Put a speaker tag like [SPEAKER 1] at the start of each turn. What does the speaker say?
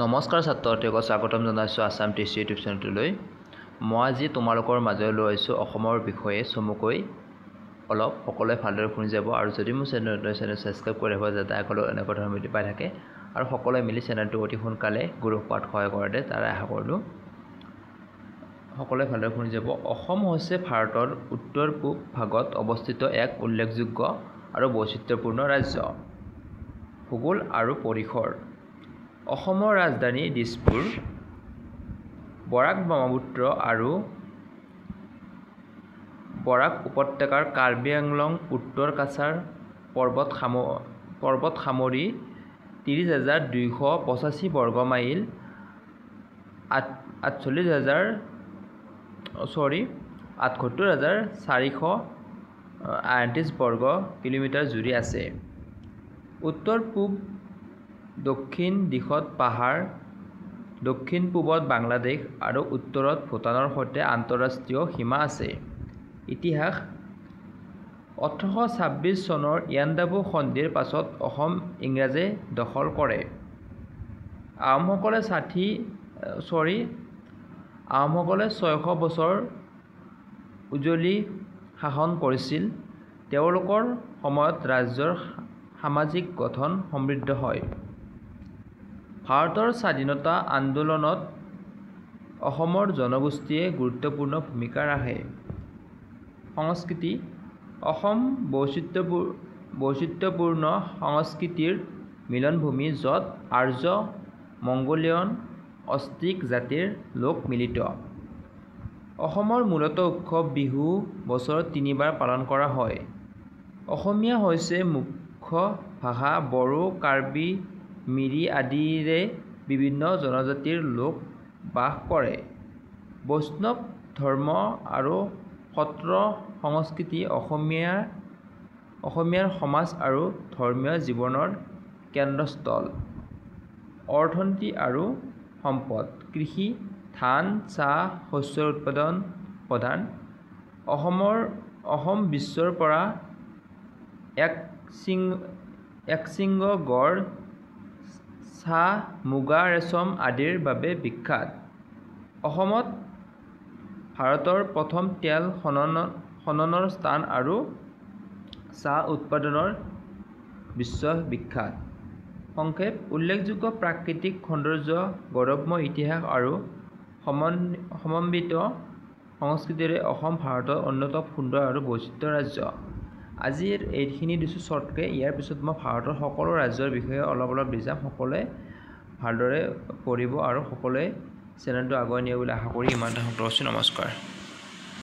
[SPEAKER 1] নমস্কাৰ ছাত্ৰসকলক স্বাগতম জনাইছো আসাম টিচি ইউটিউব চেনেললৈ। মই আজি তোমালোকৰ মাজলৈ লৈ আহিছো অসমৰ বিষয়ে চমুকৈ অলপ সকলোৱে ভালদৰে শুনি যাব আৰু যদি মোৰ চেনেল সাবস্ক্ৰাইব কৰি ৰাখিব যাতে আগলৈ এনেকুৱা ধৰণৰ ভিডিঅ' পাই থাকে আৰু সকলোৱে মিলি চেনেলটো অতি সোনকালে গ্ৰ' হোৱাত সহায় কৰে তাৰে আশা কৰিলোঁ। সকলোৱে ভালদৰে শুনি যাব। অসম হৈছে ভাৰতৰ উত্তৰ পূব ভাগত অৱস্থিত এক উল্লেখযোগ্য আৰু বৈচিত্ৰ্যপূৰ্ণ ৰাজ্য। ভূগোল আৰু পৰিসৰ। অসমৰ ৰাজধানী দিছপুৰ। বৰাক ব্ৰহ্মপুত্ৰ আৰু বৰাক উপত্যকাৰ কাৰ্বি আংলং উত্তৰ কাছাৰ পৰ্বত সামৰি 30,285 বৰ্গ মাইল 78,438 বৰ্গ কিলোমিটাৰ জুৰি আছে। উত্তৰ পূব দক্ষিণ দিশত পাহাৰ, দক্ষিণ পূবত বাংলাদেশ আৰু উত্তৰত ভূটানৰ সৈতে আন্তঃৰাষ্ট্ৰীয় সীমা আছে। ইতিহাস। 1826 চনৰ ইয়াণ্ডাবু সন্ধিৰ পাছত অসম ইংৰাজে দখল কৰে। আহোমসকলে 600 বছৰ উজলি শাসন কৰিছিল। তেওঁলোকৰ সময়ত ৰাজ্যৰ সামাজিক গঠন সমৃদ্ধ হয়। ভাৰতৰ স্বাধীনতা আন্দোলনত অসমৰ জনগোষ্ঠীয়ে গুৰুত্বপূৰ্ণ ভূমিকা ৰাখে। সংস্কৃতি। অসম বৈচিত্ৰ্যপূৰ্ণ সংস্কৃতিৰ মিলনভূমি য'ত আৰ্য, মংগোলিয়ন, অষ্ট্ৰিক জাতিৰ লোক মিলিত। অসমৰ মূলতঃ উৎসৱ বিহু বছৰত 3 বাৰ পালন কৰা হয়। অসমীয়া হৈছে মুখ্য ভাষা। বড়ো, কাৰ্বি, মিৰি আদিৰে বিভিন্ন জনজাতিৰ লোক বাস কৰে। বৈষ্ণৱ ধৰ্ম আৰু সত্ৰ সংস্কৃতি অসমীয়াৰ সমাজ আৰু ধৰ্মীয় জীৱনৰ কেন্দ্ৰস্থল। অৰ্থনীতি আৰু সম্পদ। কৃষি, ধান, চাহ, শস্যৰ উৎপাদন প্ৰধান। অসম বিশ্বৰ পৰা একশৃংগ গড়, চাহ, মুগা, ৰেচম আদিৰ বাবে বিখ্যাত। অসমত ভাৰতৰ প্ৰথম তেল খননৰ স্থান আৰু চাহ উৎপাদনৰ বিশ্ববিখ্যাত। সংক্ষেপ। উল্লেখযোগ্য প্ৰাকৃতিক সৌন্দৰ্য, গৌৰৱময় ইতিহাস আৰু সমন্বিত সংস্কৃতিৰে অসম ভাৰতৰ অন্যতম সুন্দৰ আৰু বৈচিত্ৰ্যৰ ৰাজ্য। আজি এইখিনি দিছোঁ শ্বৰ্টকৈ। ইয়াৰ পিছত মই ভাৰতৰ সকলো ৰাজ্যৰ বিষয়ে অলপ দি যাম। সকলোৱে ভালদৰে পঢ়িব আৰু সকলোৱে চেনেলটো আগুৱাই নিয়ে বুলি আশা কৰি ইমানতে সামৰিছোঁ। নমস্কাৰ।